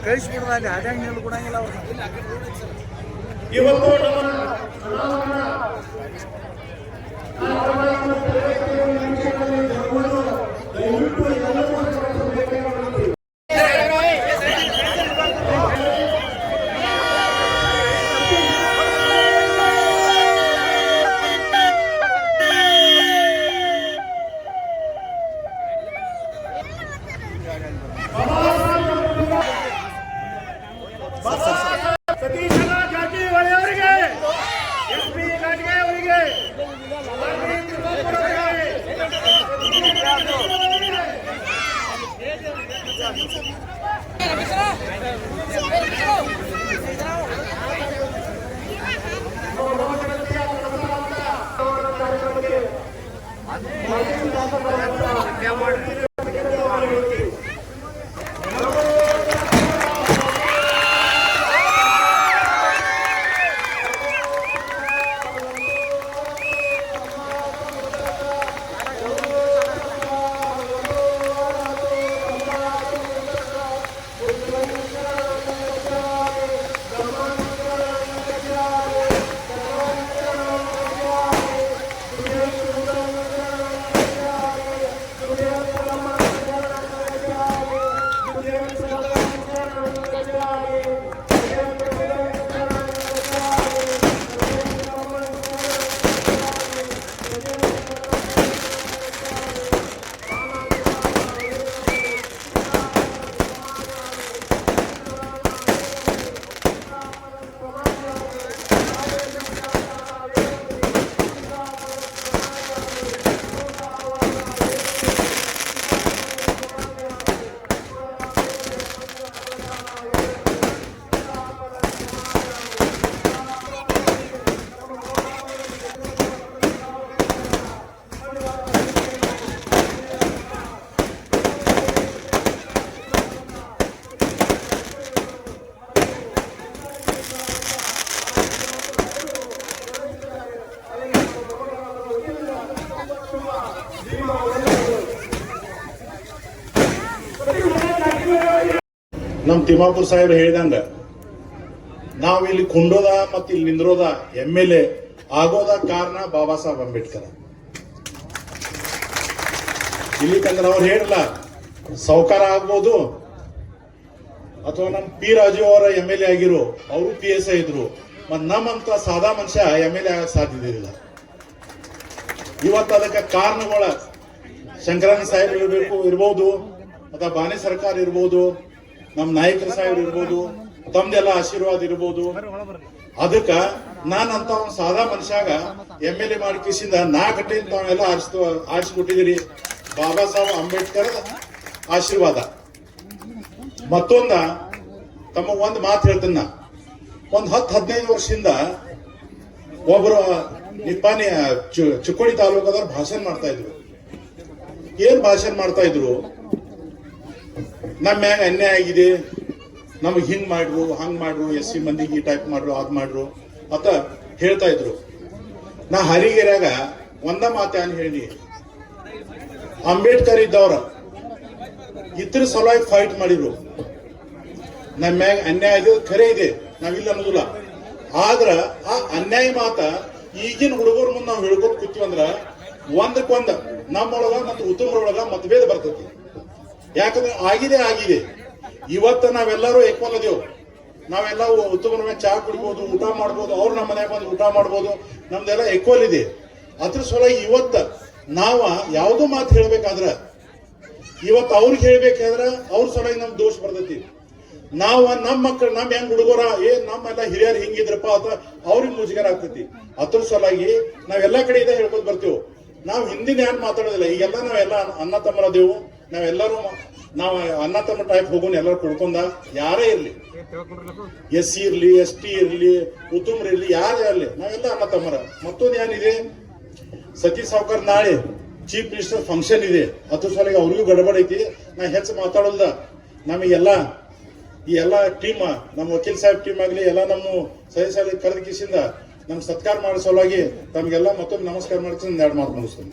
ಕಳಿಸ್ಬಿಡ್ದ ಅಲ್ಲಿ ಅದ್ಯಾಂಗ ನೀರು ಕೊಡಂಗಿಲ್ಲ ಅವ್ರು. ಇವತ್ತು ಸತೀಶ್ ಜಾರಕಿಹೊಳಿ ಅವರಿಗೆ, SP ಘಾಟಿಗೆ ಅವರಿಗೆ, ನಮ್ಮ ತಿಮ್ಮಾಪುರ ಸಾಹೇಬ್ರು ಹೇಳಿದಂಗ ನಾವು ಇಲ್ಲಿ ಕುಂಡೋದ ಮತ್ತು ಇಲ್ಲಿ ನಿಂದ್ರೋದ MLA ಆಗೋದ ಕಾರಣ ಬಾಬಾ ಸಾಹೇಬ್ ಅಂಬೇಡ್ಕರ್. ಇಲ್ಲಿ ತನಕ ಅವ್ರು ಹೇಳಲ್ಲ ಸೌಕಾರ ಆಗ್ಬೋದು ಅಥವಾ ನಮ್ಮ P ರಾಜು ಅವರ MLA ಆಗಿರು, ಅವರು PSI ಇದ್ರು, ಮತ್ತು ನಮ್ಮಂತ ಸಾದಾ ಮನುಷ್ಯ MLA ಆಗಕ್ಕೆ ಸಾಧ್ಯತೆ ಇಲ್ಲ. ಇವತ್ತು ಅದಕ್ಕೆ ಕಾರಣಗಳ ಶಂಕರಣ್ಣ ಸಾಹೇಬ್ ಇರ್ಬೋದು ಅಥವಾ ಬಾನಿ ಸರ್ಕಾರ ಇರ್ಬೋದು, ನಮ್ಮ ನಾಯಕರ ಸಾಹೇಬ್ರು ಇರ್ಬೋದು, ತಮ್ದೆಲ್ಲ ಆಶೀರ್ವಾದ ಇರ್ಬೋದು. ಅದಕ್ಕ ನಾನಂತ ಒಂದು ಸಾದಾ ಮನುಷ್ಯಾಗ MLA ಮಾಡಿ ಕಿಸಿಂದ 4 ಗಂಟೆ ತಾವೆಲ್ಲ ಆರಿಸ್ಕೊಟ್ಟಿದ್ದೀರಿ. ಬಾಬಾ ಸಾಹೇಬ್ ಅಂಬೇಡ್ಕರ್ ಆಶೀರ್ವಾದ. ಮತ್ತೊಂದ ತಮ್ಮ ಒಂದು ಮಾತು ಹೇಳ್ತೇನೆ. ಒಂದು 10-15 ವರ್ಷದಿಂದ ಒಬ್ಬರು ನಿಪ್ಪಾಣಿ ಚಿಕ್ಕೋಡಿ ತಾಲೂಕದವ್ರು ಭಾಷಣ ಮಾಡ್ತಾ ಇದ್ರು. ಏನ್ ಭಾಷಣ ಮಾಡ್ತಾ ಇದ್ರು? ನಮ್ಮ ಮ್ಯಾಗ ಅನ್ಯಾಯ ಆಗಿದೆ, ನಮಗ್ ಹಿಂಗ್ ಮಾಡ್ರು, ಹಂಗ್ ಮಾಡ್ರು, SC ಮಂದಿಗೆ ಈ ಟೈಪ್ ಮಾಡ್ರು, ಅದ್ ಮಾಡ್ರು ಅಂತ ಹೇಳ್ತಾ ಇದ್ರು. ನಾ ಹರಿಗೆರೆಯಾಗ ಒಂದ ಮಾತೇನ್ ಹೇಳಿ, ಅಂಬೇಡ್ಕರ್ ಇದ್ದವ್ರ ಇದ್ರ ಸಲುವಾಗಿ ಫೈಟ್ ಮಾಡಿದ್ರು. ನಮ್ಮ ಮ್ಯಾಗ ಅನ್ಯಾಯ ಇದೆ, ಖರೆ ಇದೆ, ನಾವಿಲ್ಲ ಅನ್ನೋದಿಲ್ಲ. ಆದ್ರ ಆ ಅನ್ಯಾಯ ಮಾತ ಈಗಿನ ಹುಡುಗರ ಮುಂದೆ ನಾವು ಹೇಳ್ಕೊತ ಕೂತೀವಂದ್ರ ಒಂದಕ್ಕೊಂದ ನಮ್ಮೊಳಗ ಮತ್ತು ಉತ್ತಮರೊಳಗ ಮತಭೇದ ಬರ್ತೈತಿ. ಯಾಕಂದ್ರೆ ಆಗಿದೆ. ಇವತ್ತು ನಾವೆಲ್ಲರೂ ಎಕ್ವಲ್ ಅದೇವು. ನಾವೆಲ್ಲ ಉತ್ತಮ ಚಹಾ ಕುಡಿಬಹುದು, ಊಟ ಮಾಡ್ಬೋದು, ಅವ್ರು ನಮ್ಮ ಮನೆಯಾಗ ಬಂದು ಊಟ ಮಾಡ್ಬೋದು, ನಮ್ದೆಲ್ಲ ಎಕ್ವಲ್ ಇದೆ. ಅದ್ರ ಸಲುವಾಗಿ ಇವತ್ತ ನಾವ ಯಾವುದೋ ಮಾತು ಹೇಳ್ಬೇಕಾದ್ರ ಇವತ್ತು ಅವ್ರಿಗೆ ಹೇಳ್ಬೇಕಾದ್ರ ಅವ್ರ ಸಲುವಾಗಿ ನಮ್ ದೋಷ ಬರ್ತೈತಿ. ನಾವ ನಮ್ಮ ಮಕ್ಕಳು ನಮ್ಮ ಹೆಂಗ್ ಹುಡುಗರ ನಮ್ಮೆಲ್ಲ ಹಿರಿಯರು ಹಿಂಗಿದ್ರಪ್ಪ ಅಂತ ಅವ್ರಿಗೆ ಮುಜುಗರ ಆಗ್ತೈತಿ. ಅದ್ರ ಸಲುವಾಗಿ ನಾವೆಲ್ಲಾ ಕಡೆ ಇದ ಹೇಳ್ಕೊತ ಬರ್ತೀವಿ. ನಾವು ಹಿಂದಿನ ಏನ್ ಮಾತಾಡೋದಿಲ್ಲ. ಈಗೆಲ್ಲ ನಾವೆಲ್ಲ ಅಣ್ಣ ತಮ್ಮರದೇವು. ನಾವೆಲ್ಲರೂ ನಾವು ಅಣ್ಣ ತಮ್ಮ ಟೈಪ್ ಹೋಗೋಣ, ಎಲ್ಲರೂ ಕುಡ್ಕೊಂಡ ಯಾರೇ ಇರ್ಲಿ, SC ಇರ್ಲಿ, ST ಇರ್ಲಿ, ಉತ್ತಮ್ರ ಇರ್ಲಿ, ಯಾರೇ ಇರ್ಲಿ, ನಾವೆಲ್ಲ ಅಣ್ಣ ತಮ್ಮರ. ಮತ್ತೊಂದು ಏನಿದೆ, ಸತೀಶ್ ಸಾವ್ಕಾರ್ ನಾಳೆ ಚೀಫ್ ಮಿನಿಸ್ಟರ್ ಫಂಕ್ಷನ್ ಇದೆ. ಅದ್ರ ಸಲುವಾಗಿ ಅವ್ರಿಗೂ ಗಡಬಡ ಐತಿ. ನಾ ಹೆಚ್ಚು ಮಾತಾಡೋಲ್ದ. ನಮಗೆಲ್ಲ ಈ ಎಲ್ಲ ಟೀಮ್, ನಮ್ಮ ವಕೀಲ್ ಸಾಹೇಬ್ ಟೀಮ್ ಆಗ್ಲಿ, ಎಲ್ಲ ನಮ್ಮ ಸದಸ್ಯ ಕರೆದ ಕಿಸಿಂದ ನಮ್ಗೆ ಸತ್ಕಾರ ಮಾಡೋ ಸಲುವಾಗಿ ತಮಗೆಲ್ಲ ಮತ್ತೊಮ್ಮೆ ನಮಸ್ಕಾರ ಮಾಡ್ತೀನಿ, ಒಂದು ಎರಡು ಮಾತು ಮುಗಿಸ್ತೀನಿ.